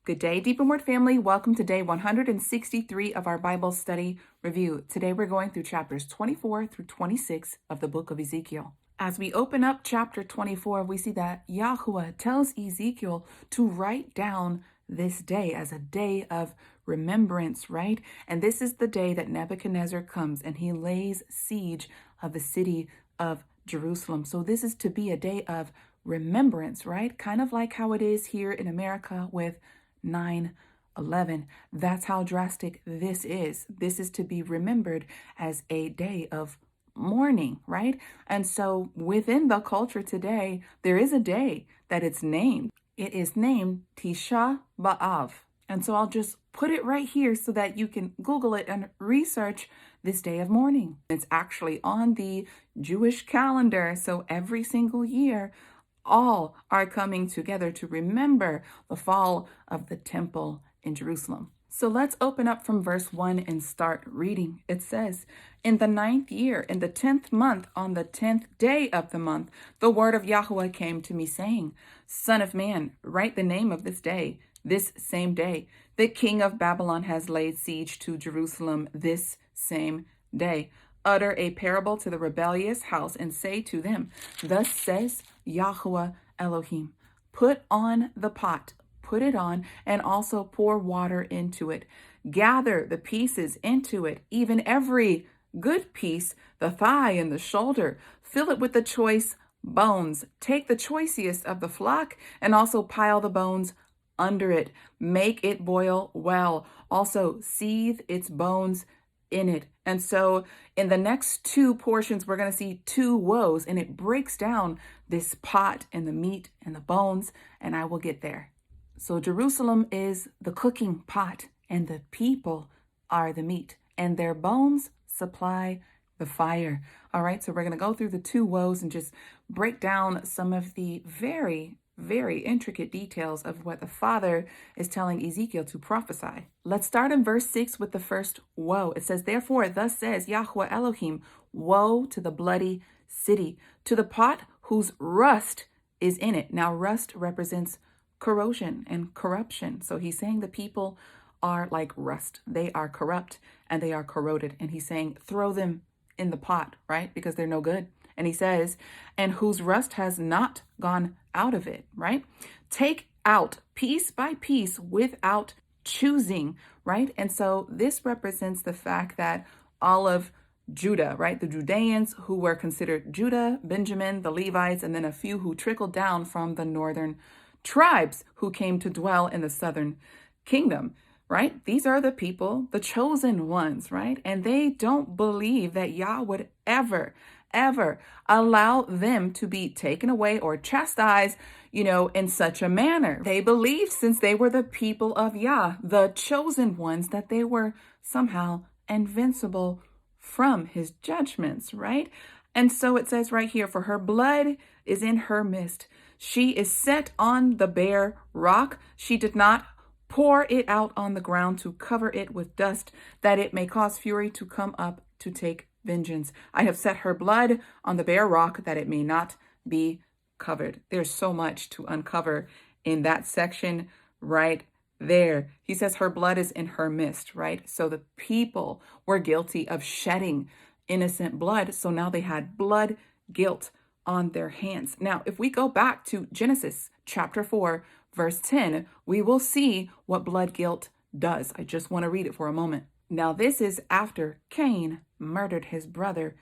Good day, Deep and Word family. Welcome to day 163 of our Bible study review. Today we're going through chapters 24 through 26 of the book of Ezekiel. As we open up chapter 24, we see that Yahweh tells Ezekiel to write down this day as a day of remembrance, right? And this is the day that Nebuchadnezzar comes and he lays siege of the city of Jerusalem. So this is to be a day of remembrance, right? Kind of like how it is here in America with 9/11. That's how drastic this is. This is to be remembered as a day of mourning, right? And so within the culture today, there is a day that it's named. It is named Tisha B'Av. And so I'll just put it right here so that you can Google it and research this day of mourning. It's actually on the Jewish calendar. So every single year, all are coming together to remember the fall of the temple in Jerusalem. So let's open up from verse 1 and start reading. It says, "In the 9th year, in the 10th month, on the 10th day of the month, the word of Yahweh came to me, saying, Son of man, write the name of this same day. The king of Babylon has laid siege to Jerusalem this same day. Utter a parable to the rebellious house and say to them, Thus says Yahweh Elohim, put on the pot, put it on, and also pour water into it. Gather the pieces into it, even every good piece, the thigh and the shoulder. Fill it with the choice bones. Take the choicest of the flock and also pile the bones under it. Make it boil well. Also seethe its bones in it." And so in the next two portions, we're going to see two woes, and it breaks down this pot and the meat and the bones, and I will get there. So Jerusalem is the cooking pot, and the people are the meat, and their bones supply the fire. All right, so we're going to go through the two woes and just break down some of the very intricate details of what the Father is telling Ezekiel to prophesy. Let's start in verse 6 with the first woe. It says, "Therefore, thus says Yahweh Elohim, woe to the bloody city, to the pot whose rust is in it." Now, rust represents corrosion and corruption. So he's saying the people are like rust. They are corrupt and they are corroded. And he's saying, throw them in the pot, right? Because they're no good. And he says, and whose rust has not gone out of it, right? Take out piece by piece without choosing, right? And so this represents the fact that all of Judah, right? The Judeans who were considered Judah, Benjamin, the Levites, and then a few who trickled down from the northern tribes who came to dwell in the southern kingdom, right? These are the people, the chosen ones, right? And they don't believe that Yah would ever allow them to be taken away or chastised, in such a manner. They believed, since they were the people of Yah, the chosen ones, that they were somehow invincible from his judgments, right? And so it says right here, "For her blood is in her midst. She is set on the bare rock. She did not pour it out on the ground to cover it with dust, that it may cause fury to come up to take vengeance. I have set her blood on the bare rock, that it may not be covered." There's so much to uncover in that section right there. He says her blood is in her midst, right? So the people were guilty of shedding innocent blood. So now they had blood guilt on their hands. Now, if we go back to Genesis chapter 4, verse 10, we will see what blood guilt does. I just want to read it for a moment. Now, this is after Cain murdered his brother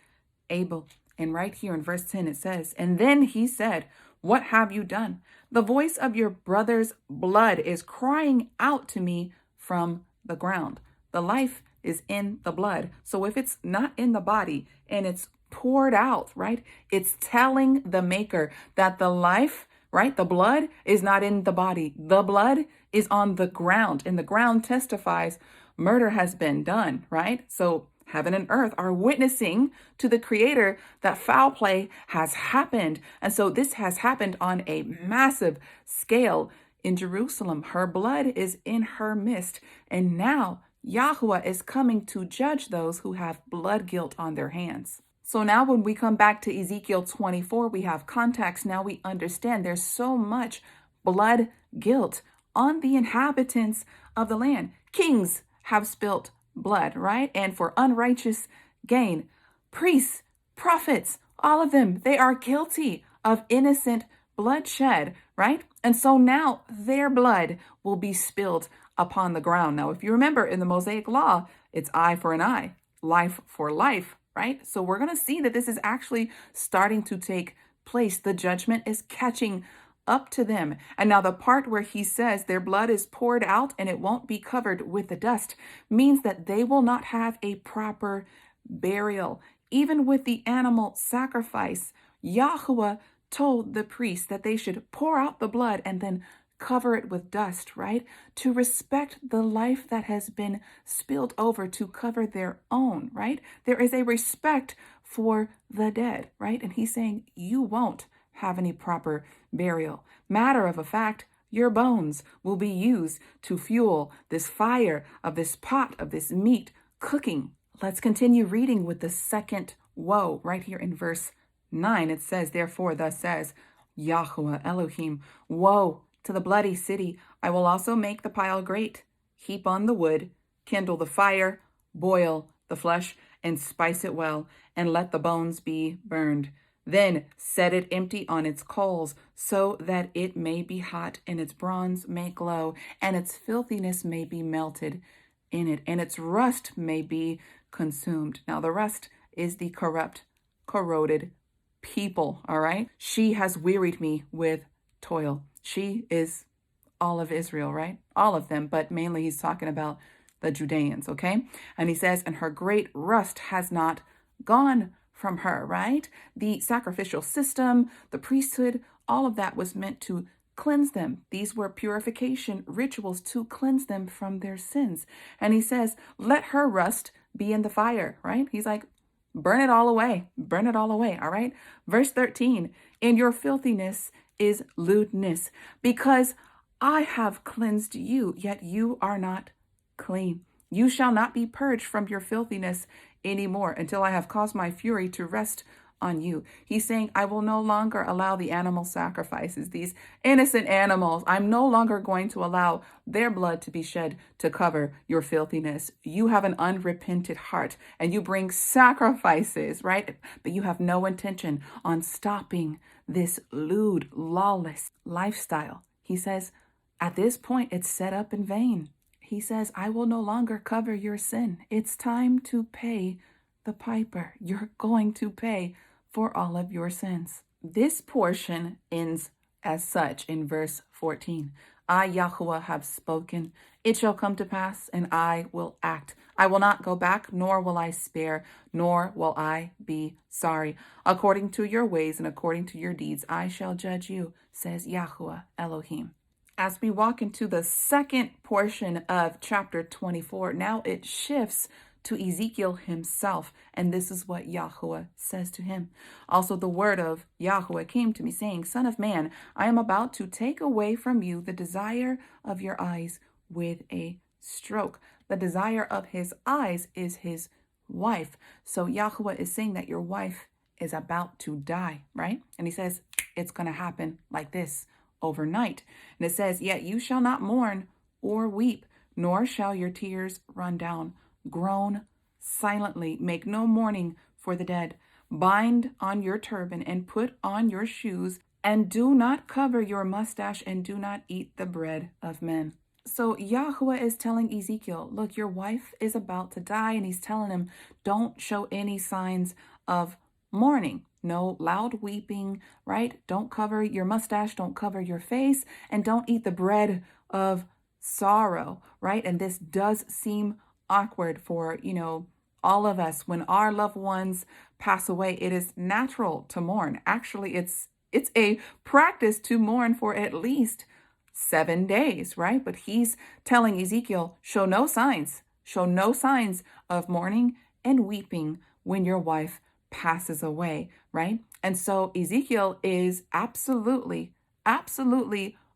Abel. And right here in verse 10, it says, "And then he said, What have you done? The voice of your brother's blood is crying out to me from the ground." The life is in the blood. So if it's not in the body and it's poured out, right, it's telling the maker that the life, right, the blood is not in the body. The blood is on the ground, and the ground testifies murder has been done, right? So heaven and earth are witnessing to the Creator that foul play has happened. And so this has happened on a massive scale in Jerusalem. Her blood is in her midst. And now Yahweh is coming to judge those who have blood guilt on their hands. So now when we come back to Ezekiel 24, we have context. Now we understand there's so much blood guilt on the inhabitants of the land. Kings have spilt blood, right? And for unrighteous gain. Priests, prophets, all of them, they are guilty of innocent bloodshed, right? And so now their blood will be spilled upon the ground. Now, if you remember in the Mosaic law, it's eye for an eye, life for life, right? So we're going to see that this is actually starting to take place. The judgment is catching up to them. And now the part where he says their blood is poured out and it won't be covered with the dust means that they will not have a proper burial. Even with the animal sacrifice, Yahuwah told the priests that they should pour out the blood and then cover it with dust, right? To respect the life that has been spilled over, to cover their own, right? There is a respect for the dead, right? And he's saying, you won't have any proper burial. Matter of a fact, your bones will be used to fuel this fire of this pot of this meat cooking. Let's continue reading with the second woe right here in verse 9. It says, therefore, thus says Yahuwah Elohim, woe to the bloody city. I will also make the pile great, heap on the wood, kindle the fire, boil the flesh, and spice it well, and let the bones be burned. Then set it empty on its coals, so that it may be hot, and its bronze may glow, and its filthiness may be melted in it, and its rust may be consumed. Now the rust is the corrupt, corroded people, all right? She has wearied me with toil. She is all of Israel, right? All of them, but mainly he's talking about the Judeans, okay? And he says, and her great rust has not gone from her, right? The sacrificial system, the priesthood, all of that was meant to cleanse them. These were purification rituals to cleanse them from their sins. And he says, let her rust be in the fire, right? He's like, burn it all away, all right? Verse 13, in your filthiness is lewdness, because I have cleansed you, yet you are not clean. You shall not be purged from your filthiness anymore until I have caused my fury to rest on you. He's saying, I will no longer allow the animal sacrifices, these innocent animals. I'm no longer going to allow their blood to be shed to cover your filthiness. You have an unrepented heart and you bring sacrifices, right? But you have no intention on stopping this lewd, lawless lifestyle. He says, at this point, it's set up in vain. He says, I will no longer cover your sin. It's time to pay the piper. You're going to pay for all of your sins. This portion ends as such in verse 14. I, Yahuwah, have spoken. It shall come to pass, and I will act. I will not go back, nor will I spare, nor will I be sorry. According to your ways and according to your deeds, I shall judge you, says Yahuwah Elohim. As we walk into the second portion of chapter 24, now it shifts to Ezekiel himself, and this is what Yahuwah says to him. Also, the word of Yahuwah came to me, saying, Son of man, I am about to take away from you the desire of your eyes with a stroke. The desire of his eyes is his wife. So Yahuwah is saying that your wife is about to die, right? And he says, it's going to happen like this overnight. And it says, yet you shall not mourn or weep, nor shall your tears run down. Groan silently, make no mourning for the dead. Bind on your turban and put on your shoes, and do not cover your mustache, and do not eat the bread of men. So Yahuwah is telling Ezekiel, look, your wife is about to die, and he's telling him, don't show any signs of mourning. No loud weeping, right? Don't cover your mustache, don't cover your face, and don't eat the bread of sorrow, right? And this does seem awkward for, all of us. When our loved ones pass away, it is natural to mourn. Actually, it's a practice to mourn for at least 7 days, right? But he's telling Ezekiel, show no signs of mourning and weeping when your wife passes away, right? And so Ezekiel is absolutely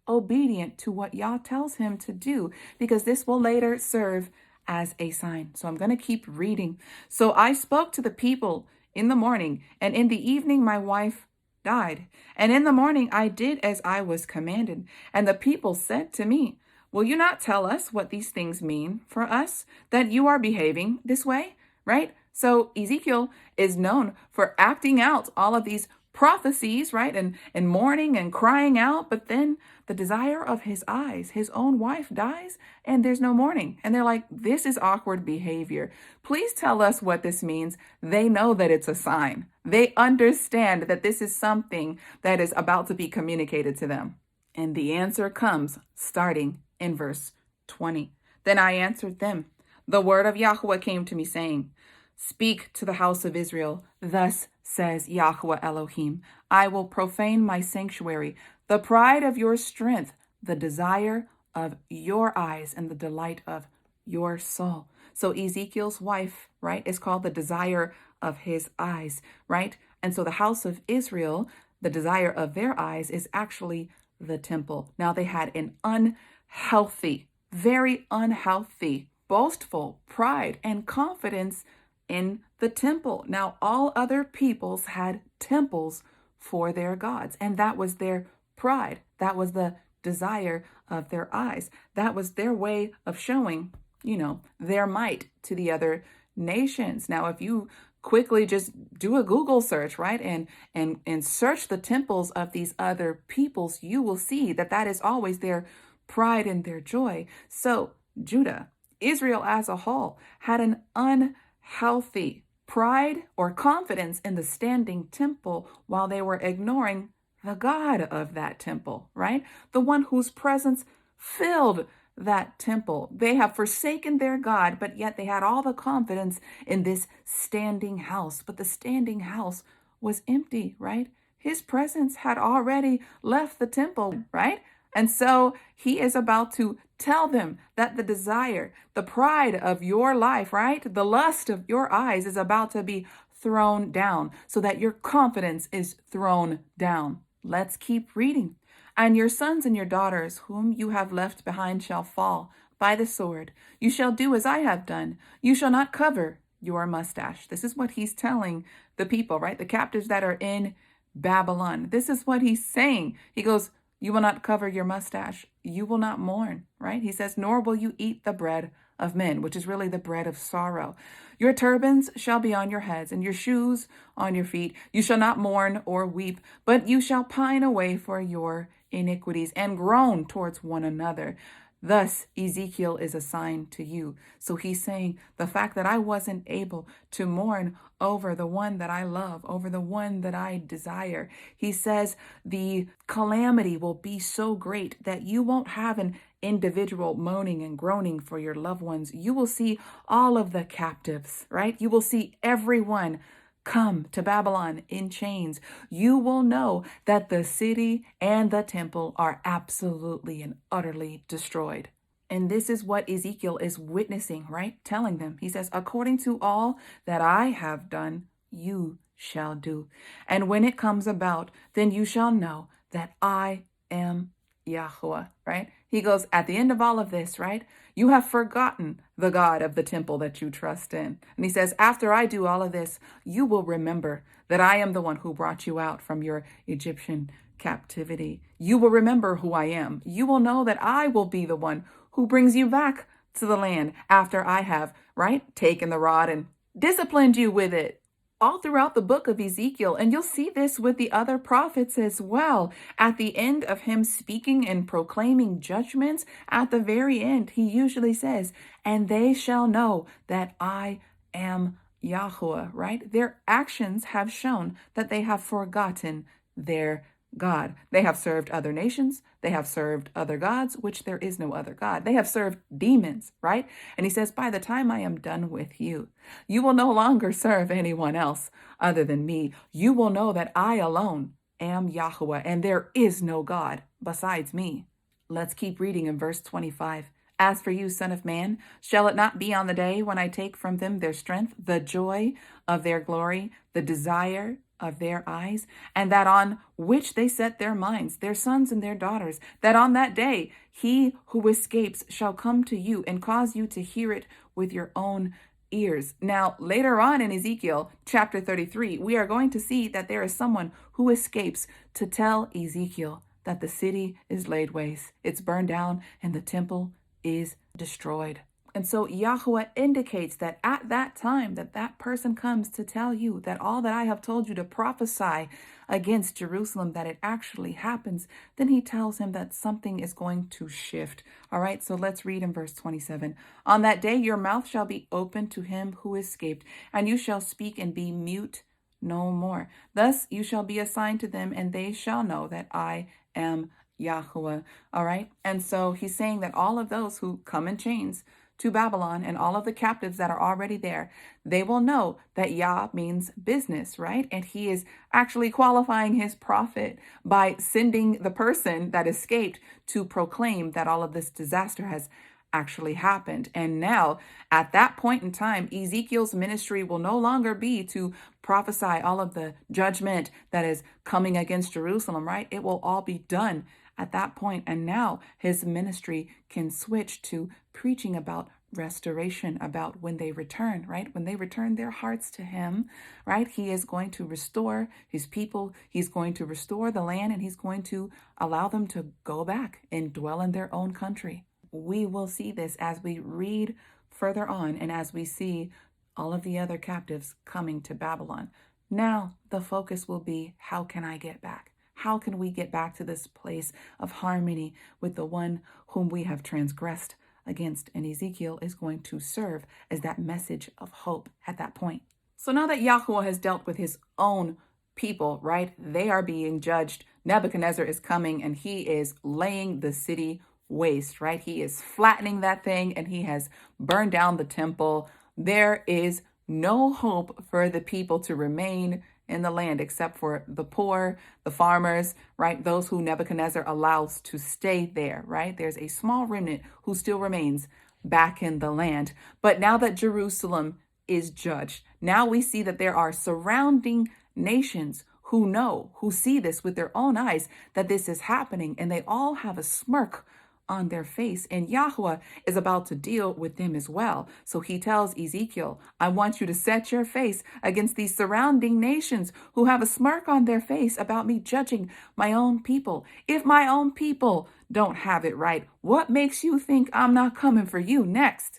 obedient to what Yah tells him to do, because this will later serve as a sign. So I'm going to keep reading. So I spoke to the people in the morning, and in the evening my wife died. And in the morning I did as I was commanded. And the people said to me, will you not tell us what these things mean for us, that you are behaving this way? Right? So Ezekiel is known for acting out all of these prophecies, right? And mourning and crying out, but then the desire of his eyes, his own wife dies and there's no mourning. And they're like, this is awkward behavior. Please tell us what this means. They know that it's a sign. They understand that this is something that is about to be communicated to them. And the answer comes starting in verse 20. Then I answered them, the word of Yahweh came to me saying, speak to the house of Israel. Thus says Yahweh Elohim, I will profane my sanctuary, the pride of your strength, the desire of your eyes, and the delight of your soul. So Ezekiel's wife, right, is called the desire of his eyes, right? And so the house of Israel, the desire of their eyes is actually the temple. Now they had an unhealthy, very unhealthy, boastful pride and confidence in the temple. Now, all other peoples had temples for their gods, and that was their pride. That was the desire of their eyes. That was their way of showing, their might to the other nations. Now, if you quickly just do a Google search, right, and search the temples of these other peoples, you will see that that is always their pride and their joy. So Judah, Israel as a whole, had an unhealthy pride or confidence in the standing temple while they were ignoring the God of that temple, right? The one whose presence filled that temple. They have forsaken their God, but yet they had all the confidence in this standing house. But the standing house was empty, right? His presence had already left the temple, right? And so he is about to tell them that the desire, the pride of your life, right? The lust of your eyes is about to be thrown down so that your confidence is thrown down. Let's keep reading. And your sons and your daughters, whom you have left behind, shall fall by the sword. You shall do as I have done. You shall not cover your mustache. This is what he's telling the people, right? The captives that are in Babylon. This is what he's saying. He goes, you will not cover your mustache. You will not mourn, right? He says, nor will you eat the bread of men, which is really the bread of sorrow. Your turbans shall be on your heads, and your shoes on your feet. You shall not mourn or weep, but you shall pine away for your iniquities and groan towards one another. Thus, Ezekiel is a sign to you. So he's saying the fact that I wasn't able to mourn over the one that I love, over the one that I desire. He says the calamity will be so great that you won't have an individual moaning and groaning for your loved ones. You will see all of the captives, right? You will see everyone come to Babylon in chains. You will know that the city and the temple are absolutely and utterly destroyed. And this is what Ezekiel is witnessing, right? Telling them. He says, according to all that I have done, you shall do. And when it comes about, then you shall know that I am Yahweh, right? He goes, at the end of all of this, right? You have forgotten the God of the temple that you trust in. And he says, after I do all of this, you will remember that I am the one who brought you out from your Egyptian captivity. You will remember who I am. You will know that I will be the one who brings you back to the land after I have, right, taken the rod and disciplined you with it. All throughout the book of Ezekiel, and you'll see this with the other prophets as well. At the end of him speaking and proclaiming judgments, at the very end, he usually says, and they shall know that I am Yahweh, right? Their actions have shown that they have forgotten their God. They have served other nations. They have served other gods, which there is no other God. They have served demons, right? And he says, by the time I am done with you, you will no longer serve anyone else other than me. You will know that I alone am Yahweh, and there is no God besides me. Let's keep reading in verse 25. As for you, son of man, shall it not be on the day when I take from them their strength, the joy of their glory, the desire of their eyes, and that on which they set their minds, their sons and their daughters, that on that day he who escapes shall come to you and cause you to hear it with your own ears. Now, later on in Ezekiel chapter 33, we are going to see that there is someone who escapes to tell Ezekiel that the city is laid waste, it's burned down, and the temple is destroyed. And so Yahweh indicates that at that time that person comes to tell you that all that I have told you to prophesy against Jerusalem, that it actually happens, then he tells him that something is going to shift. All right, so let's read in verse 27. On that day your mouth shall be open to him who escaped, and you shall speak and be mute no more. Thus you shall be a sign to them, and they shall know that I am Yahweh. All right, and so he's saying that all of those who come in chains to Babylon and all of the captives that are already there, they will know that Yah means business, right? And he is actually qualifying his prophet by sending the person that escaped to proclaim that all of this disaster has actually happened. And now, at that point in time, Ezekiel's ministry will no longer be to prophesy all of the judgment that is coming against Jerusalem, right? It will all be done at that point. And now his ministry can switch to preaching about restoration, about when they return, right? When they return their hearts to him, right? He is going to restore his people. He's going to restore the land, and he's going to allow them to go back and dwell in their own country. We will see this as we read further on and as we see all of the other captives coming to Babylon. Now the focus will be, how can I get back? How can we get back to this place of harmony with the one whom we have transgressed against? And Ezekiel is going to serve as that message of hope at that point. So now that Yahweh has dealt with his own people, right? They are being judged. Nebuchadnezzar is coming and he is laying the city waste, right? He is flattening that thing and he has burned down the temple. There is no hope for the people to remain in the land except for the poor, the farmers, right? Those who Nebuchadnezzar allows to stay there, right? There's a small remnant who still remains back in the land. But now that Jerusalem is judged, now we see that there are surrounding nations who see this with their own eyes, that this is happening, and they all have a smirk on their face, and Yahweh is about to deal with them as well. So he tells Ezekiel, I want you to set your face against these surrounding nations who have a smirk on their face about me judging my own people. If my own people don't have it right, what makes you think I'm not coming for you next?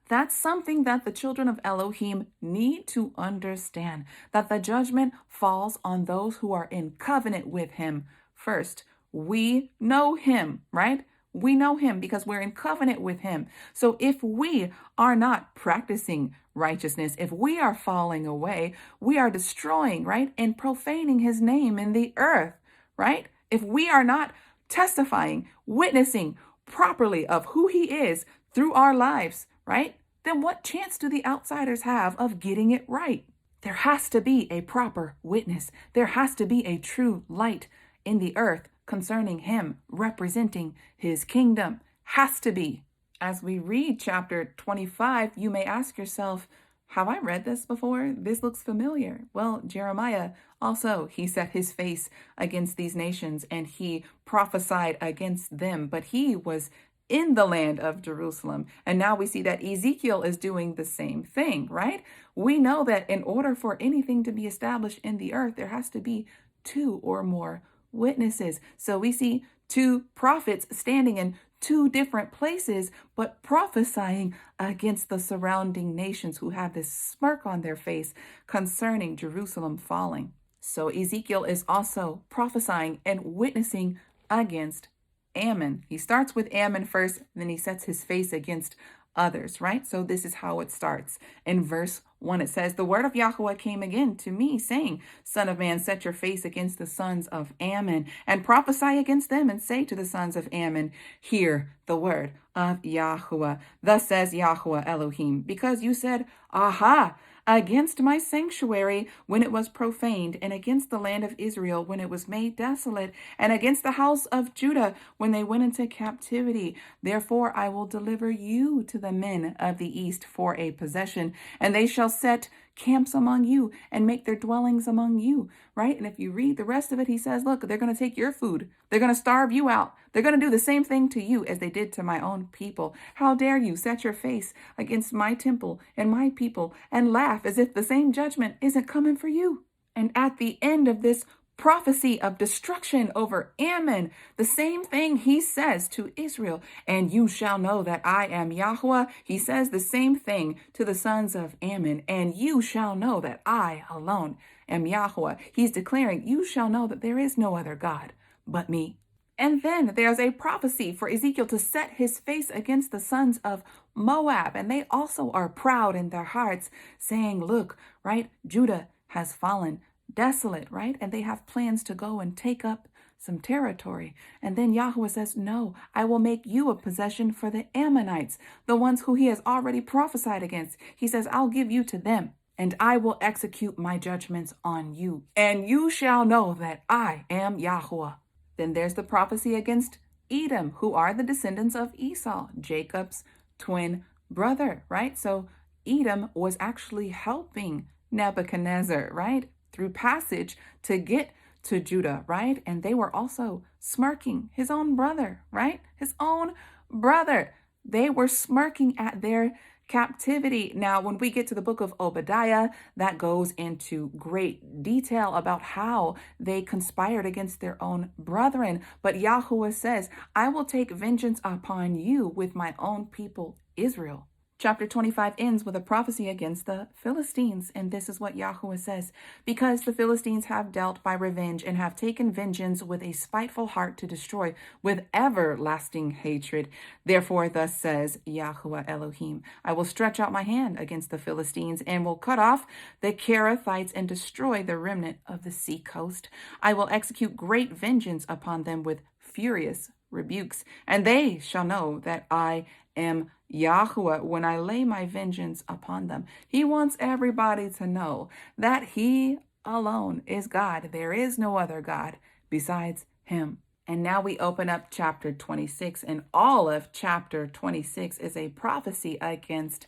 That's something that the children of Elohim need to understand, that the judgment falls on those who are in covenant with him first. We know him, right? We know him because we're in covenant with him. So if we are not practicing righteousness, if we are falling away, we are destroying, right? And profaning his name in the earth, right? If we are not testifying, witnessing properly of who he is through our lives, right? Then what chance do the outsiders have of getting it right? There has to be a proper witness. There has to be a true light in the earth concerning him, representing his kingdom. Has to be. As we read chapter 25, you may ask yourself, have I read this before? This looks familiar. Well, Jeremiah also, he set his face against these nations and he prophesied against them, but he was in the land of Jerusalem. And now we see that Ezekiel is doing the same thing, right? We know that in order for anything to be established in the earth, there has to be two or more witnesses. So we see two prophets standing in two different places, but prophesying against the surrounding nations who have this smirk on their face concerning Jerusalem falling. So Ezekiel is also prophesying and witnessing against Ammon. He starts with Ammon first, then he sets his face against others, right? So this is how it starts. In verse 1, it says, the word of Yahweh came again to me, saying, Son of man, set your face against the sons of Ammon, and prophesy against them, and say to the sons of Ammon, hear the word of Yahweh. Thus says Yahweh Elohim, because you said, aha, against my sanctuary when it was profaned, and against the land of Israel when it was made desolate, and against the house of Judah when they went into captivity. Therefore I will deliver you to the men of the east for a possession, and they shall set camps among you and make their dwellings among you, right? And if you read the rest of it, he says, look, they're going to take your food. They're going to starve you out. They're going to do the same thing to you as they did to my own people. How dare you set your face against my temple and my people and laugh as if the same judgment isn't coming for you? And at the end of this prophecy of destruction over Ammon. The same thing he says to Israel. And you shall know that I am Yahweh. He says the same thing to the sons of Ammon. And you shall know that I alone am Yahweh. He's declaring, you shall know that there is no other God but me. And then there's a prophecy for Ezekiel to set his face against the sons of Moab. And they also are proud in their hearts, saying, look, right, Judah has fallen desolate, right? And they have plans to go and take up some territory. And then Yahweh says, no, I will make you a possession for the Ammonites, the ones who he has already prophesied against. He says, I'll give you to them, and I will execute my judgments on you. And you shall know that I am Yahweh. Then there's the prophecy against Edom, who are the descendants of Esau, Jacob's twin brother, right? So Edom was actually helping Nebuchadnezzar, right, through passage to get to Judah, right? And they were also smirking his own brother, right? His own brother. They were smirking at their captivity. Now, when we get to the book of Obadiah, that goes into great detail about how they conspired against their own brethren. But Yahweh says, I will take vengeance upon you with my own people, Israel. Chapter 25 ends with a prophecy against the Philistines, and this is what Yahweh says. Because the Philistines have dealt by revenge and have taken vengeance with a spiteful heart to destroy with everlasting hatred. Therefore, thus says Yahweh Elohim, I will stretch out my hand against the Philistines and will cut off the Kerethites and destroy the remnant of the sea coast. I will execute great vengeance upon them with furious rebukes, and they shall know that I am Yahweh when I lay my vengeance upon them. He wants everybody to know that he alone is God. There is no other God besides him. And now we open up chapter 26, and all of chapter 26 is a prophecy against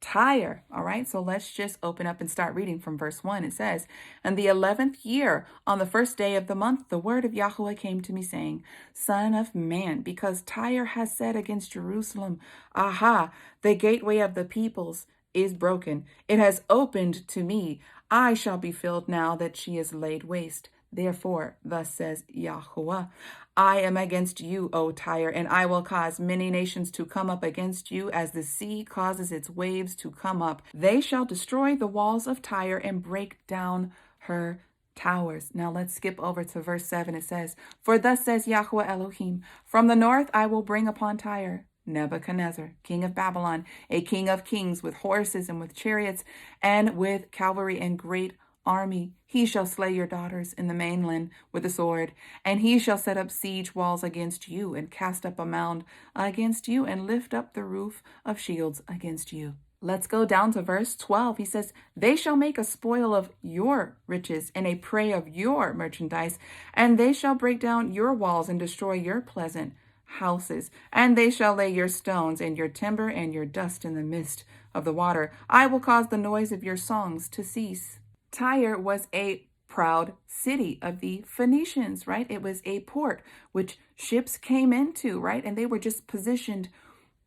Tyre. All right, so let's just open up and start reading from verse 1. It says, in the 11th year, on the first day of the month, the word of Yahweh came to me, saying, Son of man, because Tyre has said against Jerusalem, Aha, the gateway of the peoples is broken. It has opened to me. I shall be filled now that she is laid waste. Therefore, thus says Yahweh, I am against you, O Tyre, and I will cause many nations to come up against you as the sea causes its waves to come up. They shall destroy the walls of Tyre and break down her towers. Now let's skip over to verse 7. It says, For thus says Yahweh Elohim, from the north I will bring upon Tyre Nebuchadnezzar, king of Babylon, a king of kings with horses and with chariots and with cavalry and great army. He shall slay your daughters in the mainland with the sword, and he shall set up siege walls against you, and cast up a mound against you, and lift up the roof of shields against you. Let's go down to verse 12. He says, They shall make a spoil of your riches and a prey of your merchandise, and they shall break down your walls and destroy your pleasant houses, and they shall lay your stones and your timber and your dust in the midst of the water. I will cause the noise of your songs to cease. Tyre was a proud city of the Phoenicians, right? It was a port which ships came into, right? And they were just positioned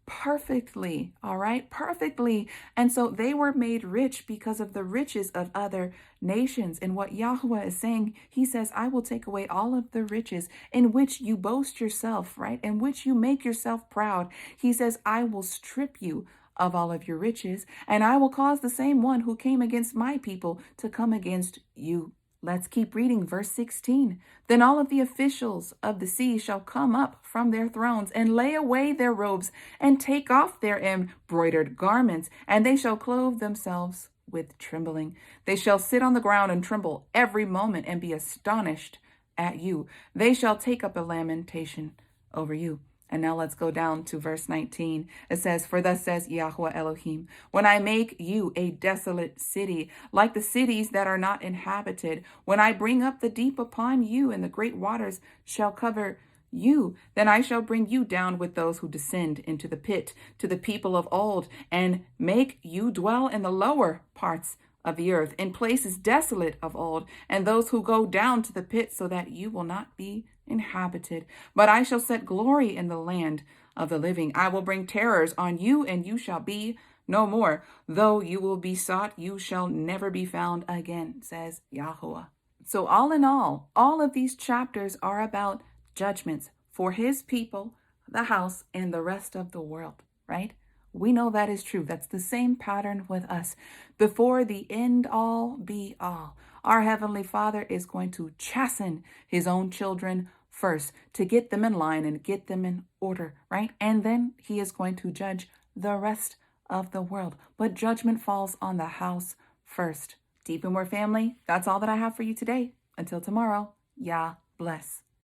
perfectly, all right? Perfectly. And so they were made rich because of the riches of other nations. And what Yahweh is saying, he says, I will take away all of the riches in which you boast yourself, right? In which you make yourself proud. He says, I will strip you of all of your riches, and I will cause the same one who came against my people to come against you. Let's keep reading verse 16. Then all of the officials of the sea shall come up from their thrones and lay away their robes and take off their embroidered garments, and they shall clothe themselves with trembling. They shall sit on the ground and tremble every moment and be astonished at you. They shall take up a lamentation over you. And now let's go down to verse 19. It says, For thus says Yahweh Elohim, when I make you a desolate city, like the cities that are not inhabited, when I bring up the deep upon you, and the great waters shall cover you, then I shall bring you down with those who descend into the pit, to the people of old, and make you dwell in the lower parts of the earth, in places desolate of old, and those who go down to the pit, so that you will not be inhabited. But I shall set glory in the land of the living. I will bring terrors on you, and you shall be no more. Though you will be sought, you shall never be found again, says Yahweh. So, all in all of these chapters are about judgments for his people, the house, and the rest of the world, right? We know that is true. That's the same pattern with us. Before the end all be all, our Heavenly Father is going to chasten his own children first to get them in line and get them in order, right? And then he is going to judge the rest of the world. But judgment falls on the house first. Deep and More family, that's all that I have for you today. Until tomorrow, Yah bless.